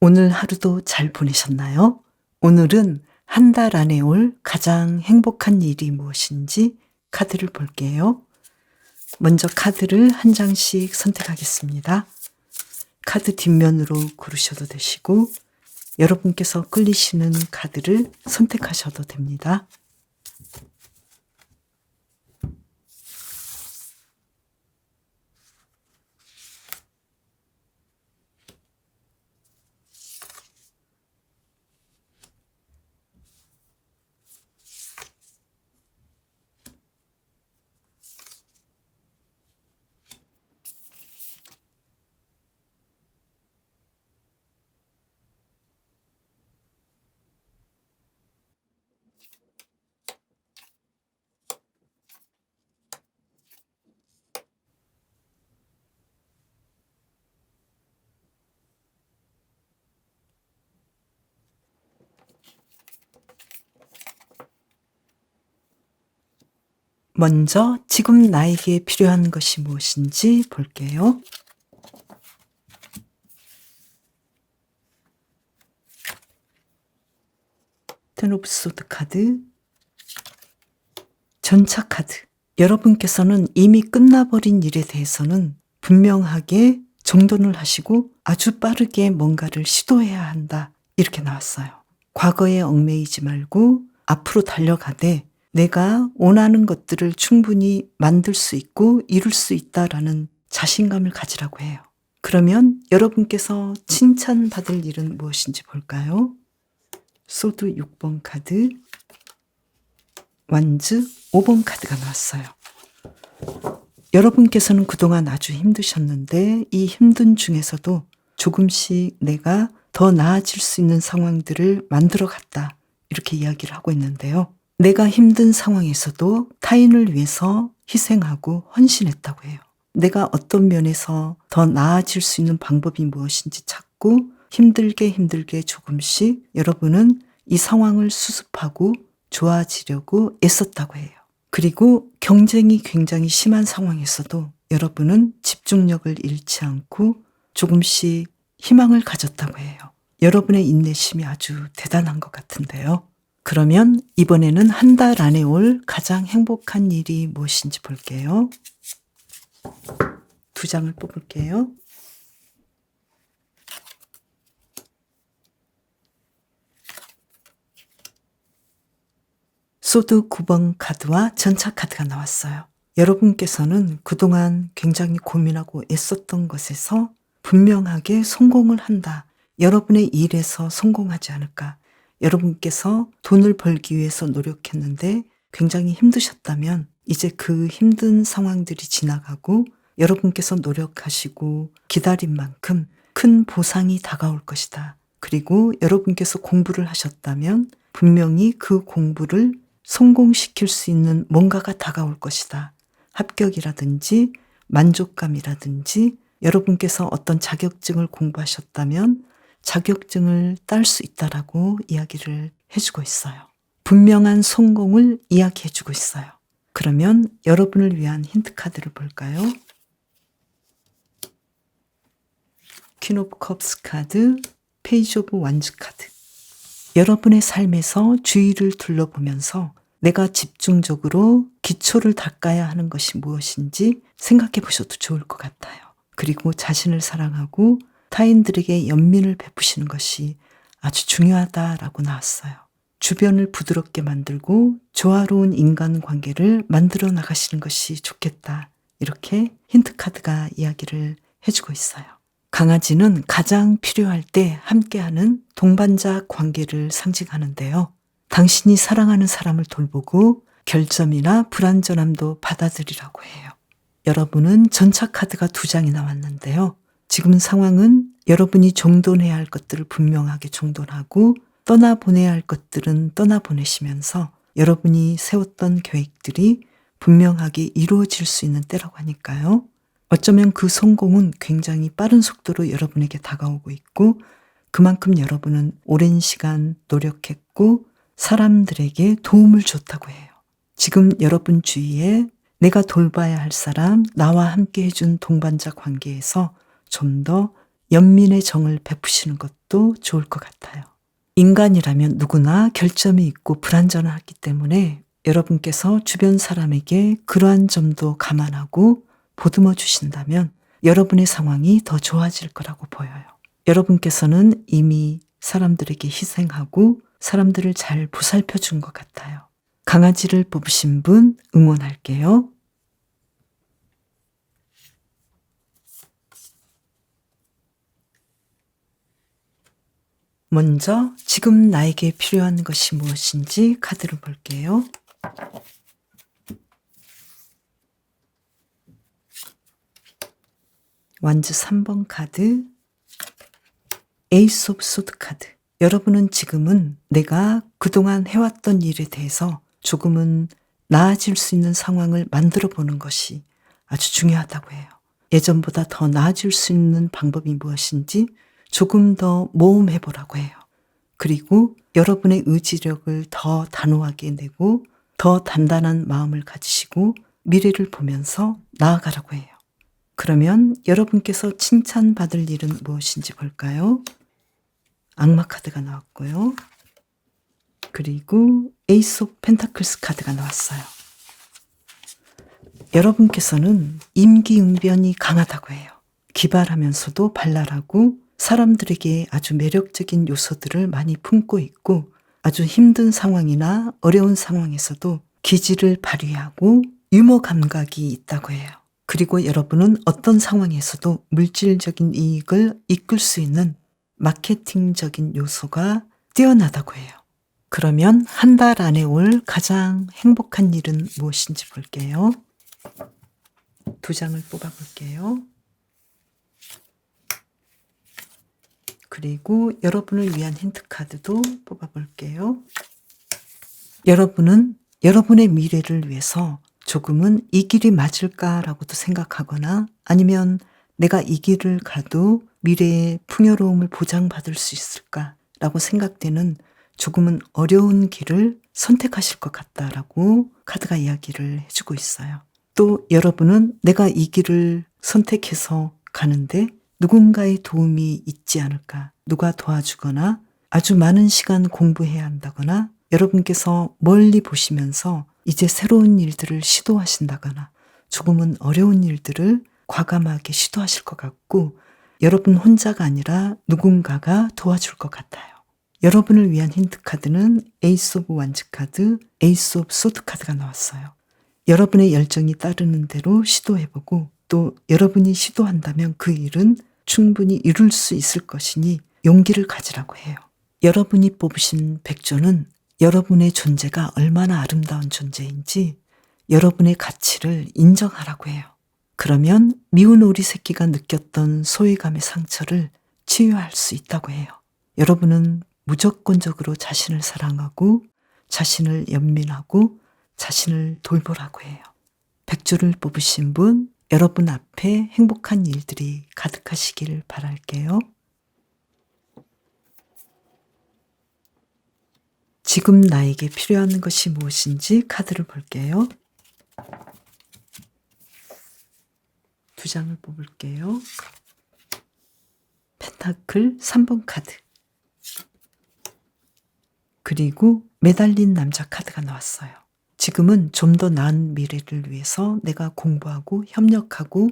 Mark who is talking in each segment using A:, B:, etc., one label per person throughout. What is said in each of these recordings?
A: 오늘 하루도 잘 보내셨나요? 오늘은 한 달 안에 올 가장 행복한 일이 무엇인지 카드를 볼게요. 먼저 카드를 한 장씩 선택하겠습니다. 카드 뒷면으로 고르셔도 되시고 여러분께서 끌리시는 카드를 선택하셔도 됩니다. 먼저 지금 나에게 필요한 것이 무엇인지 볼게요. 텐 오브 소드 카드, 전차 카드. 여러분께서는 이미 끝나버린 일에 대해서는 분명하게 정돈을 하시고 아주 빠르게 뭔가를 시도해야 한다. 이렇게 나왔어요. 과거에 얽매이지 말고 앞으로 달려가되 내가 원하는 것들을 충분히 만들 수 있고 이룰 수 있다라는 자신감을 가지라고 해요. 그러면 여러분께서 칭찬받을 일은 무엇인지 볼까요? 소드 6번 카드, 완즈 5번 카드가 나왔어요. 여러분께서는 그동안 아주 힘드셨는데 이 힘든 중에서도 조금씩 내가 더 나아질 수 있는 상황들을 만들어 갔다. 이렇게 이야기를 하고 있는데요. 내가 힘든 상황에서도 타인을 위해서 희생하고 헌신했다고 해요. 내가 어떤 면에서 더 나아질 수 있는 방법이 무엇인지 찾고 힘들게 조금씩 여러분은 이 상황을 수습하고 좋아지려고 애썼다고 해요. 그리고 경쟁이 굉장히 심한 상황에서도 여러분은 집중력을 잃지 않고 조금씩 희망을 가졌다고 해요. 여러분의 인내심이 아주 대단한 것 같은데요. 그러면 이번에는 한 달 안에 올 가장 행복한 일이 무엇인지 볼게요. 두 장을 뽑을게요. 소드 9번 카드와 전차 카드가 나왔어요. 여러분께서는 그동안 굉장히 고민하고 애썼던 것에서 분명하게 성공을 한다. 여러분의 일에서 성공하지 않을까. 여러분께서 돈을 벌기 위해서 노력했는데 굉장히 힘드셨다면 이제 그 힘든 상황들이 지나가고 여러분께서 노력하시고 기다린 만큼 큰 보상이 다가올 것이다. 그리고 여러분께서 공부를 하셨다면 분명히 그 공부를 성공시킬 수 있는 뭔가가 다가올 것이다. 합격이라든지 만족감이라든지 여러분께서 어떤 자격증을 공부하셨다면 자격증을 딸 수 있다라고 이야기를 해주고 있어요. 분명한 성공을 이야기해주고 있어요. 그러면 여러분을 위한 힌트 카드를 볼까요? 퀸 오브 컵스 카드, 페이지 오브 완즈 카드. 여러분의 삶에서 주위를 둘러보면서 내가 집중적으로 기초를 닦아야 하는 것이 무엇인지 생각해 보셔도 좋을 것 같아요. 그리고 자신을 사랑하고 타인들에게 연민을 베푸시는 것이 아주 중요하다라고 나왔어요. 주변을 부드럽게 만들고 조화로운 인간관계를 만들어 나가시는 것이 좋겠다. 이렇게 힌트 카드가 이야기를 해주고 있어요. 강아지는 가장 필요할 때 함께하는 동반자 관계를 상징하는데요. 당신이 사랑하는 사람을 돌보고 결점이나 불완전함도 받아들이라고 해요. 여러분은 전차 카드가 2장이 나왔는데요. 지금 상황은 여러분이 정돈해야 할 것들을 분명하게 정돈하고 떠나보내야 할 것들은 떠나보내시면서 여러분이 세웠던 계획들이 분명하게 이루어질 수 있는 때라고 하니까요. 어쩌면 그 성공은 굉장히 빠른 속도로 여러분에게 다가오고 있고 그만큼 여러분은 오랜 시간 노력했고 사람들에게 도움을 줬다고 해요. 지금 여러분 주위에 내가 돌봐야 할 사람, 나와 함께 해준 동반자 관계에서 좀 더 연민의 정을 베푸시는 것도 좋을 것 같아요. 인간이라면 누구나 결점이 있고 불완전하기 때문에 여러분께서 주변 사람에게 그러한 점도 감안하고 보듬어 주신다면 여러분의 상황이 더 좋아질 거라고 보여요. 여러분께서는 이미 사람들에게 희생하고 사람들을 잘 보살펴 준 것 같아요. 강아지를 뽑으신 분 응원할게요. 먼저 지금 나에게 필요한 것이 무엇인지 카드를 볼게요. 완즈 3번 카드, 에이스 오브 소드 카드. 여러분은 지금은 내가 그동안 해왔던 일에 대해서 조금은 나아질 수 있는 상황을 만들어 보는 것이 아주 중요하다고 해요. 예전보다 더 나아질 수 있는 방법이 무엇인지 조금 더 모험해 보라고 해요. 그리고 여러분의 의지력을 더 단호하게 내고 더 단단한 마음을 가지시고 미래를 보면서 나아가라고 해요. 그러면 여러분께서 칭찬받을 일은 무엇인지 볼까요? 악마 카드가 나왔고요. 그리고 에이스 오브 펜타클스 카드가 나왔어요. 여러분께서는 임기응변이 강하다고 해요. 기발하면서도 발랄하고 사람들에게 아주 매력적인 요소들을 많이 품고 있고 아주 힘든 상황이나 어려운 상황에서도 기질을 발휘하고 유머 감각이 있다고 해요. 그리고 여러분은 어떤 상황에서도 물질적인 이익을 이끌 수 있는 마케팅적인 요소가 뛰어나다고 해요. 그러면 한 달 안에 올 가장 행복한 일은 무엇인지 볼게요. 2장을 뽑아볼게요. 그리고 여러분을 위한 힌트 카드도 뽑아볼게요. 여러분은 여러분의 미래를 위해서 조금은 이 길이 맞을까라고도 생각하거나 아니면 내가 이 길을 가도 미래의 풍요로움을 보장받을 수 있을까라고 생각되는 조금은 어려운 길을 선택하실 것 같다라고 카드가 이야기를 해주고 있어요. 또 여러분은 내가 이 길을 선택해서 가는데 누군가의 도움이 있지 않을까, 누가 도와주거나 아주 많은 시간 공부해야 한다거나 여러분께서 멀리 보시면서 이제 새로운 일들을 시도하신다거나 조금은 어려운 일들을 과감하게 시도하실 것 같고 여러분 혼자가 아니라 누군가가 도와줄 것 같아요. 여러분을 위한 힌트 카드는 에이스 오브 완즈 카드, 에이스 오브 소드 카드가 나왔어요. 여러분의 열정이 따르는 대로 시도해보고 또 여러분이 시도한다면 그 일은 충분히 이룰 수 있을 것이니 용기를 가지라고 해요. 여러분이 뽑으신 백조는 여러분의 존재가 얼마나 아름다운 존재인지 여러분의 가치를 인정하라고 해요. 그러면 미운 오리 새끼가 느꼈던 소외감의 상처를 치유할 수 있다고 해요. 여러분은 무조건적으로 자신을 사랑하고 자신을 연민하고 자신을 돌보라고 해요. 백조를 뽑으신 분, 여러분 앞에 행복한 일들이 가득하시길 바랄게요. 지금 나에게 필요한 것이 무엇인지 카드를 볼게요. 2장을 뽑을게요. 펜타클 3번 카드. 그리고 매달린 남자 카드가 나왔어요. 지금은 좀 더 나은 미래를 위해서 내가 공부하고 협력하고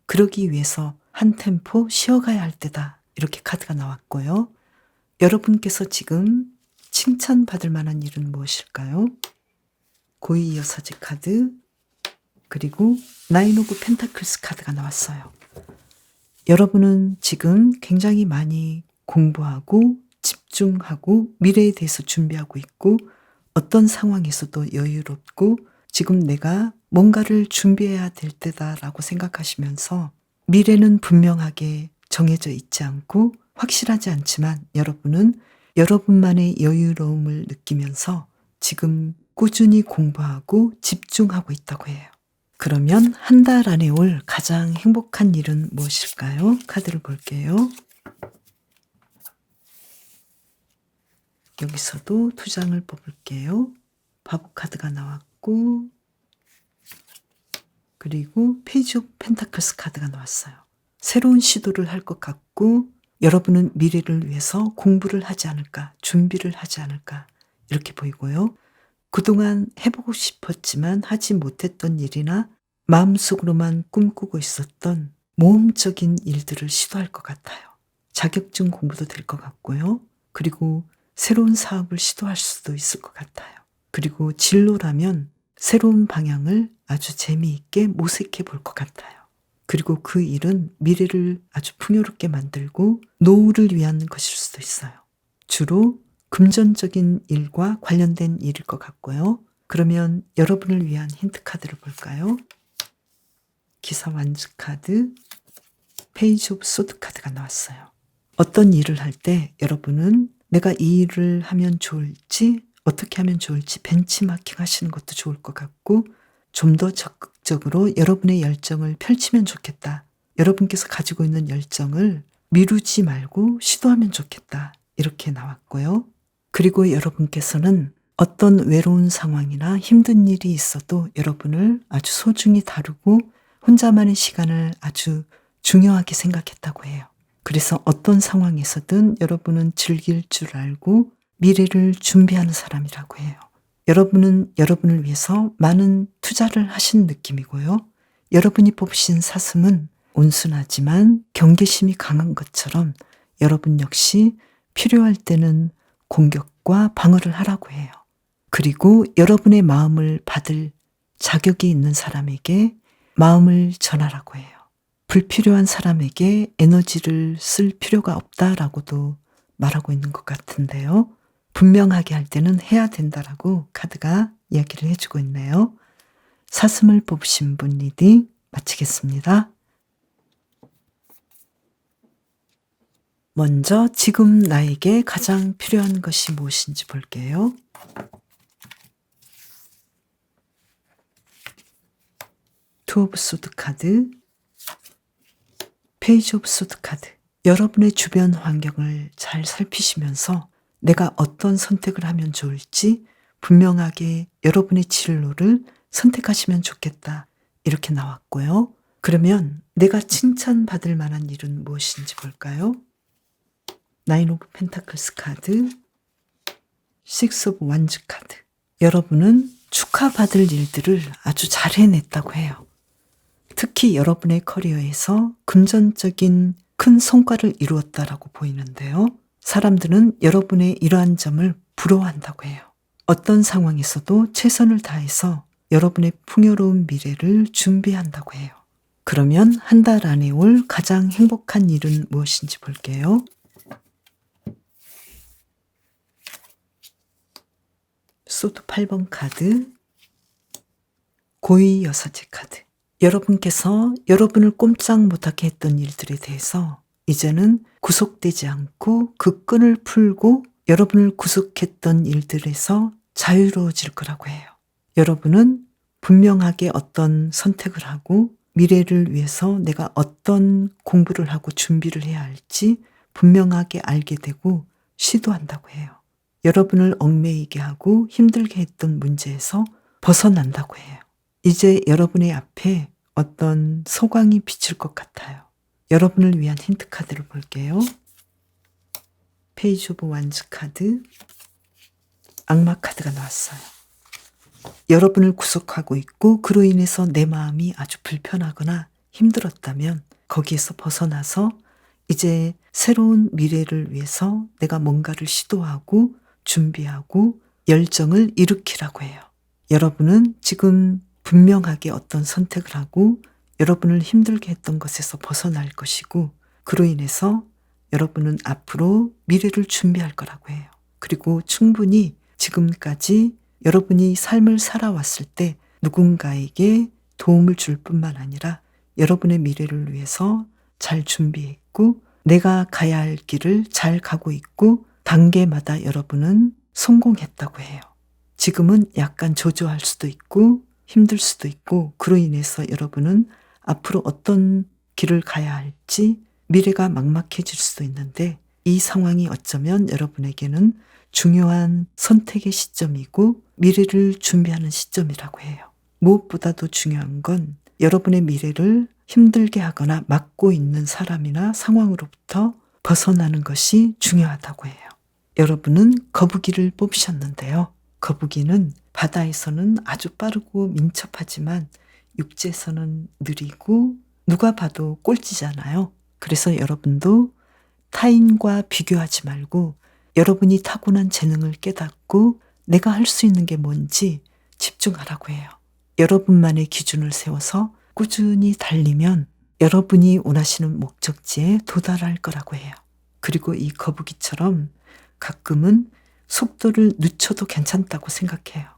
A: 그러기 위해서 한 템포 쉬어가야 할 때다. 이렇게 카드가 나왔고요. 여러분께서 지금 칭찬받을 만한 일은 무엇일까요? 고위 여사제 카드, 그리고 나인 오브 펜타클스 카드가 나왔어요. 여러분은 지금 굉장히 많이 공부하고 집중하고 미래에 대해서 준비하고 있고 어떤 상황에서도 여유롭고 지금 내가 뭔가를 준비해야 될 때다라고 생각하시면서 미래는 분명하게 정해져 있지 않고 확실하지 않지만 여러분은 여러분만의 여유로움을 느끼면서 지금 꾸준히 공부하고 집중하고 있다고 해요. 그러면 한 달 안에 올 가장 행복한 일은 무엇일까요? 카드를 볼게요. 여기서도 2장을 뽑을게요. 바보 카드가 나왔고 그리고 페이지 오브 펜타클스 카드가 나왔어요. 새로운 시도를 할 것 같고 있고 여러분은 미래를 위해서 공부를 하지 않을까, 준비를 하지 않을까 이렇게 보이고요. 그동안 해보고 싶었지만 하지 못했던 일이나 마음속으로만 꿈꾸고 있었던 모험적인 일들을 시도할 것 같아요. 자격증 공부도 될 것 같고요. 그리고 새로운 사업을 시도할 수도 있을 것 같아요. 그리고 진로라면 새로운 방향을 아주 재미있게 모색해 볼 것 같아요. 그리고 그 일은 미래를 아주 풍요롭게 만들고 노후를 위한 것일 수도 있어요. 주로 금전적인 일과 관련된 일일 것 같고요. 그러면 여러분을 위한 힌트 카드를 볼까요? 기사 완즈 카드, 페이지 오브 소드 카드가 나왔어요. 어떤 일을 할 때 여러분은 내가 이 일을 하면 좋을지, 어떻게 하면 좋을지 벤치마킹 하시는 것도 좋을 것 같고 좀 더 적극적으로 여러분의 열정을 펼치면 좋겠다. 여러분께서 가지고 있는 열정을 미루지 말고 시도하면 좋겠다. 이렇게 나왔고요. 그리고 여러분께서는 어떤 외로운 상황이나 힘든 일이 있어도 여러분을 아주 소중히 다루고 혼자만의 시간을 아주 중요하게 생각했다고 해요. 그래서 어떤 상황에서든 여러분은 즐길 줄 알고 미래를 준비하는 사람이라고 해요. 여러분은 여러분을 위해서 많은 투자를 하신 느낌이고요. 여러분이 뽑으신 사슴은 온순하지만 경계심이 강한 것처럼 여러분 역시 필요할 때는 공격과 방어를 하라고 해요. 그리고 여러분의 마음을 받을 자격이 있는 사람에게 마음을 전하라고 해요. 불필요한 사람에게 에너지를 쓸 필요가 없다라고도 말하고 있는 것 같은데요. 분명하게 할 때는 해야 된다라고 카드가 이야기를 해주고 있네요. 사슴을 뽑으신 분 리딩 마치겠습니다. 먼저 지금 나에게 가장 필요한 것이 무엇인지 볼게요. 투 오브 소드 카드, 페이지 오브 소드 카드. 여러분의 주변 환경을 잘 살피시면서 내가 어떤 선택을 하면 좋을지 분명하게 여러분의 진로를 선택하시면 좋겠다. 이렇게 나왔고요. 그러면 내가 칭찬받을 만한 일은 무엇인지 볼까요? 나인 오브 펜타클스 카드, 식스 오브 완즈 카드. 여러분은 축하받을 일들을 아주 잘 해냈다고 해요. 특히 여러분의 커리어에서 금전적인 큰 성과를 이루었다라고 보이는데요. 사람들은 여러분의 이러한 점을 부러워한다고 해요. 어떤 상황에서도 최선을 다해서 여러분의 풍요로운 미래를 준비한다고 해요. 그러면 한 달 안에 올 가장 행복한 일은 무엇인지 볼게요. 소드 8번 카드, 고위 여사제 카드. 여러분께서 여러분을 꼼짝 못하게 했던 일들에 대해서 이제는 구속되지 않고 그 끈을 풀고 여러분을 구속했던 일들에서 자유로워질 거라고 해요. 여러분은 분명하게 어떤 선택을 하고 미래를 위해서 내가 어떤 공부를 하고 준비를 해야 할지 분명하게 알게 되고 시도한다고 해요. 여러분을 얽매이게 하고 힘들게 했던 문제에서 벗어난다고 해요. 이제 여러분의 앞에 어떤 소광이 비칠 것 같아요. 여러분을 위한 힌트 카드를 볼게요. 페이지 오브 완즈 카드, 악마 카드가 나왔어요. 여러분을 구속하고 있고 그로 인해서 내 마음이 아주 불편하거나 힘들었다면 거기에서 벗어나서 이제 새로운 미래를 위해서 내가 뭔가를 시도하고 준비하고 열정을 일으키라고 해요. 여러분은 지금 분명하게 어떤 선택을 하고 여러분을 힘들게 했던 것에서 벗어날 것이고 그로 인해서 여러분은 앞으로 미래를 준비할 거라고 해요. 그리고 충분히 지금까지 여러분이 삶을 살아왔을 때 누군가에게 도움을 줄 뿐만 아니라 여러분의 미래를 위해서 잘 준비했고 내가 가야 할 길을 잘 가고 있고 단계마다 여러분은 성공했다고 해요. 지금은 약간 조조할 수도 있고 힘들 수도 있고 그로 인해서 여러분은 앞으로 어떤 길을 가야 할지 미래가 막막해질 수도 있는데 이 상황이 어쩌면 여러분에게는 중요한 선택의 시점이고 미래를 준비하는 시점이라고 해요. 무엇보다도 중요한 건 여러분의 미래를 힘들게 하거나 막고 있는 사람이나 상황으로부터 벗어나는 것이 중요하다고 해요. 여러분은 거북이를 뽑으셨는데요. 거북이는 바다에서는 아주 빠르고 민첩하지만 육지에서는 느리고 누가 봐도 꼴찌잖아요. 그래서 여러분도 타인과 비교하지 말고 여러분이 타고난 재능을 깨닫고 내가 할 수 있는 게 뭔지 집중하라고 해요. 여러분만의 기준을 세워서 꾸준히 달리면 여러분이 원하시는 목적지에 도달할 거라고 해요. 그리고 이 거북이처럼 가끔은 속도를 늦춰도 괜찮다고 생각해요.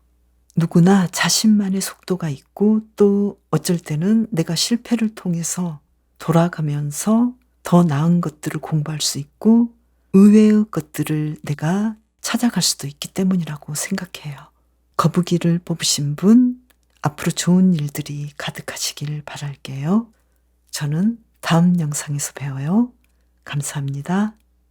A: 누구나 자신만의 속도가 있고 또 어쩔 때는 내가 실패를 통해서 돌아가면서 더 나은 것들을 공부할 수 있고 의외의 것들을 내가 찾아갈 수도 있기 때문이라고 생각해요. 거북이를 뽑으신 분, 앞으로 좋은 일들이 가득하시길 바랄게요. 저는 다음 영상에서 봬요. 감사합니다.